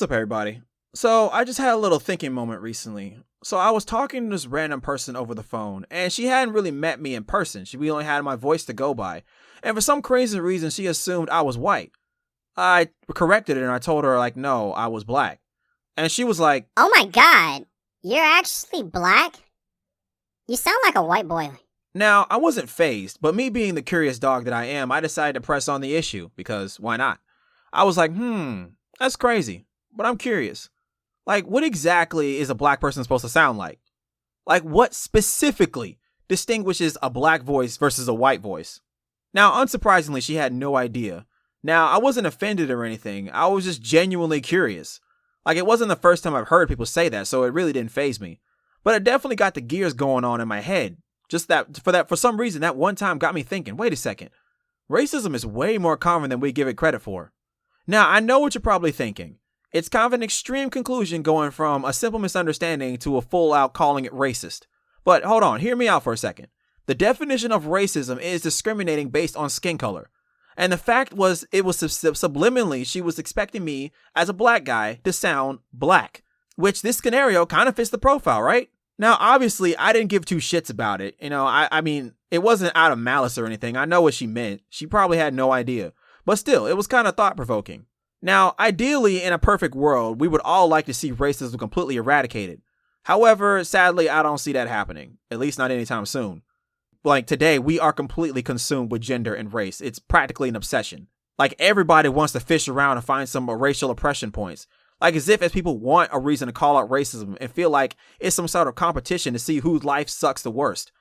What's up, everybody? So, I just had a little thinking moment recently. So, I was talking to this random person over the phone, and she hadn't really met me in person. She only had my voice to go by. And for some crazy reason, she assumed I was white. I corrected her and I told her, no, I was black. And she was like, "Oh my god, you're actually black? You sound like a white boy." Now, I wasn't fazed, but me being the curious dog that I am, I decided to press on the issue, because why not? I was like, that's crazy, but I'm curious. What exactly is a black person supposed to sound like? What specifically distinguishes a black voice versus a white voice? Now, unsurprisingly, she had no idea. Now, I wasn't offended or anything. I was just genuinely curious. It wasn't the first time I've heard people say that, so it really didn't faze me. But it definitely got the gears going on in my head. Just for some reason, that one time got me thinking, wait a second. Racism is way more common than we give it credit for. Now, I know what you're probably thinking. It's kind of an extreme conclusion going from a simple misunderstanding to a full-out calling it racist. But hold on, hear me out for a second. The definition of racism is discriminating based on skin color. And the fact was, it was subliminally, she was expecting me, as a black guy, to sound black. Which this scenario kind of fits the profile, right? Now, obviously, I didn't give two shits about it. I mean, it wasn't out of malice or anything. I know what she meant. She probably had no idea. But still, it was kind of thought-provoking. Now, ideally, in a perfect world, we would all like to see racism completely eradicated. However, sadly, I don't see that happening. At least not anytime soon. Today, we are completely consumed with gender and race. It's practically an obsession. Everybody wants to fish around and find some racial oppression points. As people want a reason to call out racism and feel like it's some sort of competition to see whose life sucks the worst.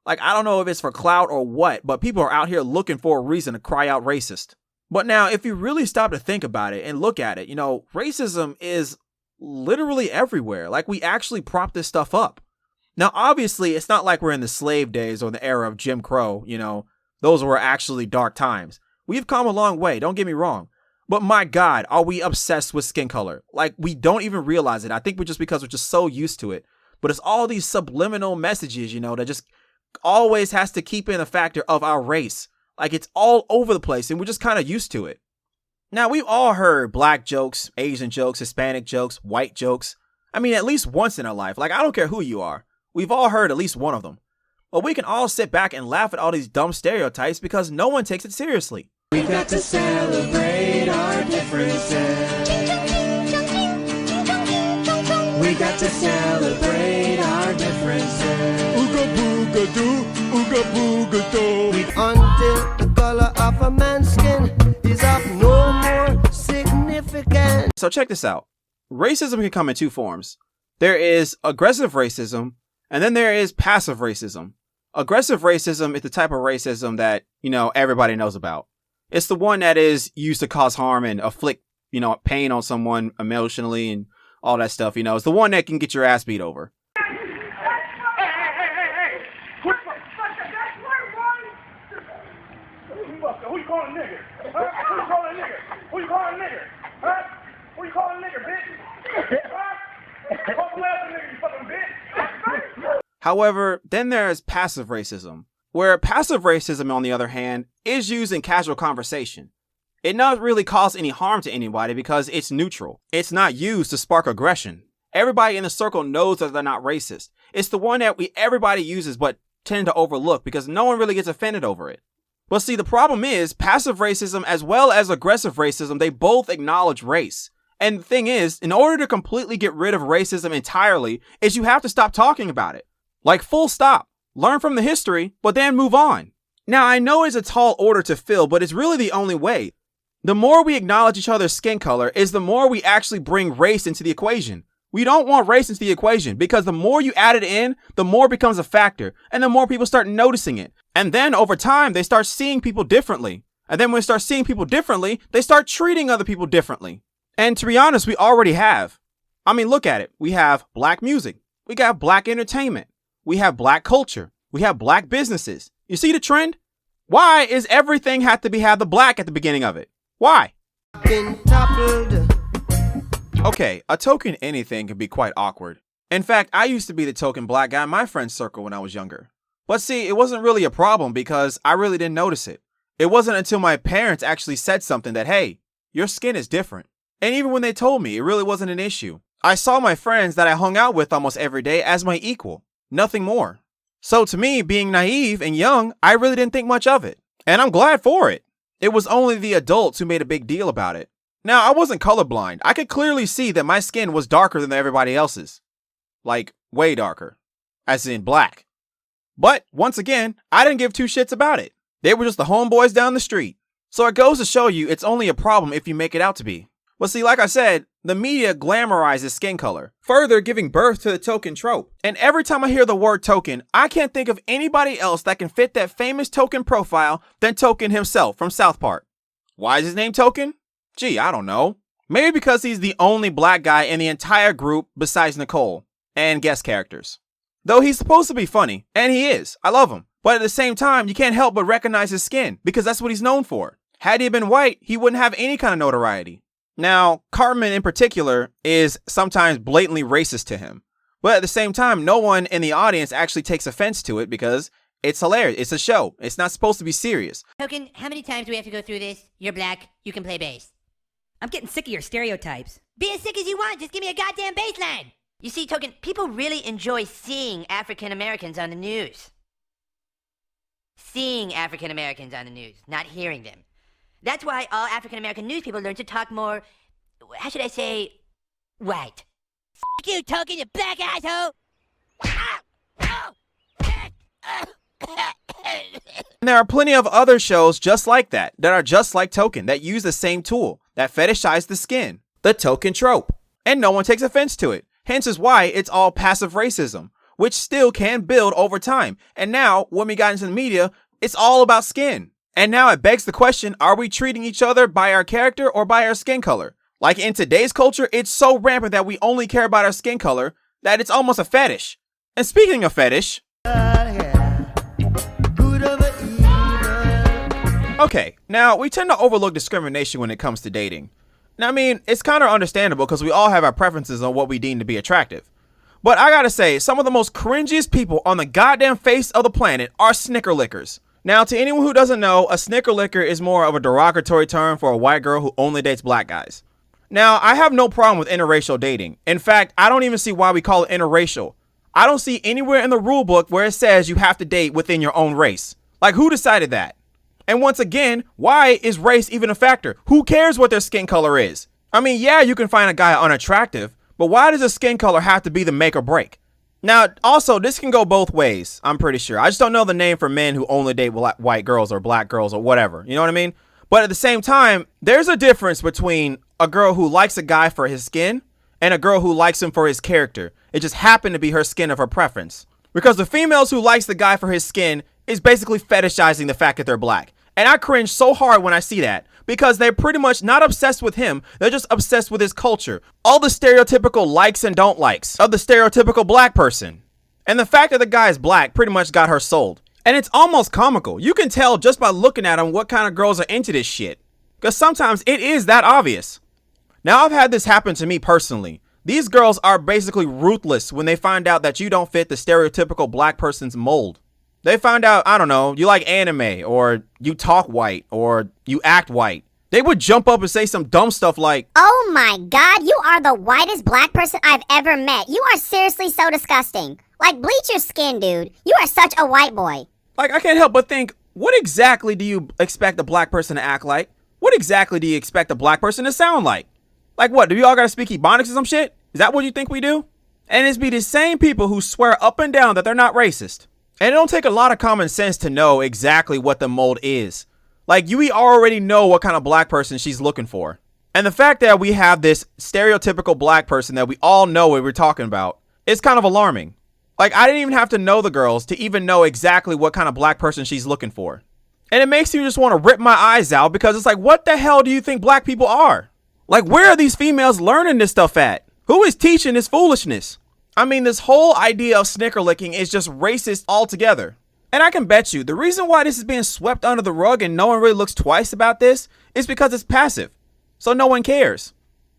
I don't know if it's for clout or what, but people are out here looking for a reason to cry out racist. But now, if you really stop to think about it and look at it, racism is literally everywhere. We actually prop this stuff up. Now, obviously, it's not like we're in the slave days or the era of Jim Crow, those were actually dark times. We've come a long way, don't get me wrong. But my God, are we obsessed with skin color? We don't even realize it. I think because we're just so used to it. But it's all these subliminal messages, that just always has to keep in a factor of our race. It's all over the place and we're just kind of used to it. Now, we've all heard black jokes, Asian jokes, Hispanic jokes, white jokes. I mean, at least once in our life. I don't care who you are. We've all heard at least one of them. But we can all sit back and laugh at all these dumb stereotypes because no one takes it seriously. We got to celebrate our differences. We got to celebrate our differences. Ooga booga doo, ooga booga doo. Until the color of a man's skin is of no more significance. So check this out. Racism can come in two forms. There is aggressive racism, and then there is passive racism. Aggressive racism is the type of racism that, everybody knows about. It's the one that is used to cause harm and afflict, pain on someone emotionally and all that stuff. It's the one that can get your ass beat over. Hey! What the fuck? That's right, who you calling a nigger? Huh? Who you calling a nigger? Who you calling a nigger? Huh? Who you calling a nigger, bitch? Huh? Call the last nigger, you fucking bitch. However, then there's passive racism, where passive racism, on the other hand, is used in casual conversation. It not really cause any harm to anybody because it's neutral. It's not used to spark aggression. Everybody in the circle knows that they're not racist. It's the one that everybody uses but tend to overlook because no one really gets offended over it. But see, the problem is passive racism as well as aggressive racism, they both acknowledge race. And the thing is, in order to completely get rid of racism entirely, is you have to stop talking about it. Full stop. Learn from the history, but then move on. Now, I know it's a tall order to fill, but it's really the only way. The more we acknowledge each other's skin color is the more we actually bring race into the equation. We don't want race into the equation because the more you add it in, the more it becomes a factor and the more people start noticing it. And then over time, they start seeing people differently. And then when they start seeing people differently, they start treating other people differently. And to be honest, we already have. I mean, look at it. We have black music. We got black entertainment. We have black culture. We have black businesses. You see the trend? Why is everything have the black at the beginning of it? Why? Okay, a token anything can be quite awkward. In fact, I used to be the token black guy in my friend's circle when I was younger. But see, it wasn't really a problem because I really didn't notice it. It wasn't until my parents actually said something that, hey, your skin is different. And even when they told me, it really wasn't an issue. I saw my friends that I hung out with almost every day as my equal. Nothing more. So to me, being naive and young, I really didn't think much of it. And I'm glad for it. It was only the adults who made a big deal about it. Now, I wasn't colorblind. I could clearly see that my skin was darker than everybody else's. Like, way darker. As in black. But, once again, I didn't give two shits about it. They were just the homeboys down the street. So it goes to show you it's only a problem if you make it out to be. But see, like I said, the media glamorizes skin color, further giving birth to the token trope. And every time I hear the word token, I can't think of anybody else that can fit that famous token profile than Token himself from South Park. Why is his name Token? Gee, I don't know. Maybe because he's the only black guy in the entire group besides Nicole and guest characters. Though he's supposed to be funny, and he is. I love him. But at the same time, you can't help but recognize his skin because that's what he's known for. Had he been white, he wouldn't have any kind of notoriety. Now, Cartman in particular is sometimes blatantly racist to him. But at the same time, no one in the audience actually takes offense to it because it's hilarious. It's a show. It's not supposed to be serious. Token, how many times do we have to go through this? You're black, you can play bass. I'm getting sick of your stereotypes. Be as sick as you want, just give me a goddamn bass line. You see, Token, people really enjoy seeing African Americans on the news. Seeing African Americans on the news, not hearing them. That's why all African American news people learn to talk more, how should I say, white. F you, Token, you black asshole! And there are plenty of other shows just like that are just like Token, that use the same tool, that fetishize the skin, the token trope. And no one takes offense to it. Hence is why it's all passive racism, which still can build over time. And now, when we got into the media, it's all about skin. And now it begs the question, are we treating each other by our character or by our skin color? Like in today's culture, it's so rampant that we only care about our skin color that it's almost a fetish. And speaking of fetish... Okay, now we tend to overlook discrimination when it comes to dating. Now, I mean, it's kind of understandable because we all have our preferences on what we deem to be attractive. But I gotta say, some of the most cringiest people on the goddamn face of the planet are snickerlickers. Now, to anyone who doesn't know, a snickerlicker is more of a derogatory term for a white girl who only dates black guys. Now, I have no problem with interracial dating. In fact, I don't even see why we call it interracial. I don't see anywhere in the rule book where it says you have to date within your own race. Like, who decided that? And once again, why is race even a factor? Who cares what their skin color is? I mean, yeah, you can find a guy unattractive, but why does a skin color have to be the make or break? Now, also, this can go both ways, I'm pretty sure. I just don't know the name for men who only date white girls or black girls or whatever. You know what I mean? But at the same time, there's a difference between a girl who likes a guy for his skin and a girl who likes him for his character. It just happened to be her skin of her preference. Because the females who likes the guy for his skin is basically fetishizing the fact that they're black. And I cringe so hard when I see that because they're pretty much not obsessed with him. They're just obsessed with his culture. All the stereotypical likes and don't likes of the stereotypical black person. And the fact that the guy is black pretty much got her sold. And it's almost comical. You can tell just by looking at him what kind of girls are into this shit. Because sometimes it is that obvious. Now, I've had this happen to me personally. These girls are basically ruthless when they find out that you don't fit the stereotypical black person's mold. They find out, I don't know, you like anime, or you talk white, or you act white. They would jump up and say some dumb stuff like, Oh my god, you are the whitest black person I've ever met. You are seriously so disgusting. Like, bleach your skin, dude. You are such a white boy. Like, I can't help but think, what exactly do you expect a black person to act like? What exactly do you expect a black person to sound like? Like what, do we all gotta speak Ebonics or some shit? Is that what you think we do? And it's be the same people who swear up and down that they're not racist. And it don't take a lot of common sense to know exactly what the mold is. Like, we already know what kind of black person she's looking for. And the fact that we have this stereotypical black person that we all know what we're talking about is kind of alarming. Like, I didn't even have to know the girls to even know exactly what kind of black person she's looking for. And it makes you just want to rip my eyes out because it's like, what the hell do you think black people are? Like, where are these females learning this stuff at? Who is teaching this foolishness? I mean, this whole idea of snickerlicking is just racist altogether. And I can bet you the reason why this is being swept under the rug and no one really looks twice about this is because it's passive. So no one cares.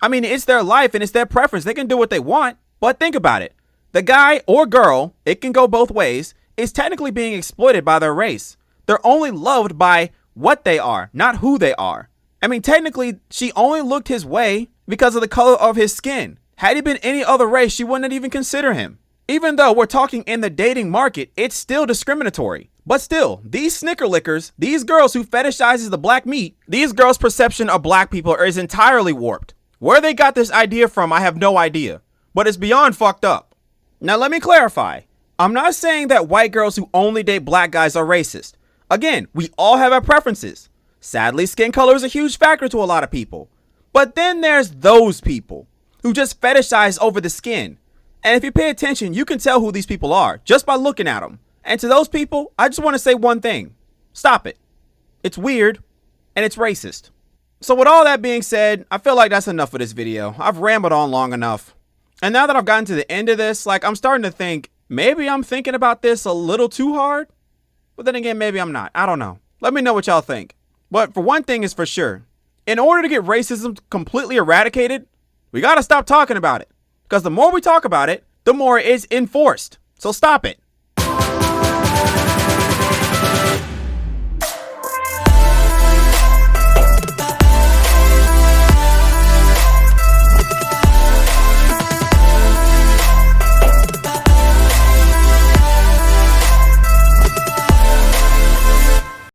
I mean, it's their life and it's their preference. They can do what they want. But think about it. The guy or girl, it can go both ways, is technically being exploited by their race. They're only loved by what they are, not who they are. I mean, technically, she only looked his way because of the color of his skin. Had he been any other race, she wouldn't even consider him. Even though we're talking in the dating market, it's still discriminatory. But still, these snicker lickers, these girls who fetishizes the black meat, these girls' perception of black people is entirely warped. Where they got this idea from, I have no idea. But it's beyond fucked up. Now let me clarify. I'm not saying that white girls who only date black guys are racist. Again, we all have our preferences. Sadly, skin color is a huge factor to a lot of people. But then there's those people who just fetishize over the skin. And if you pay attention, you can tell who these people are just by looking at them. And to those people, I just want to say one thing. Stop it. It's weird and it's racist. So with all that being said, I feel like that's enough for this video. I've rambled on long enough. And now that I've gotten to the end of this, I'm starting to think maybe I'm thinking about this a little too hard. But then again, maybe I'm not. I don't know. Let me know what y'all think. But for one thing is for sure, in order to get racism completely eradicated, we got to stop talking about it. Because the more we talk about it, the more it is enforced. So stop it.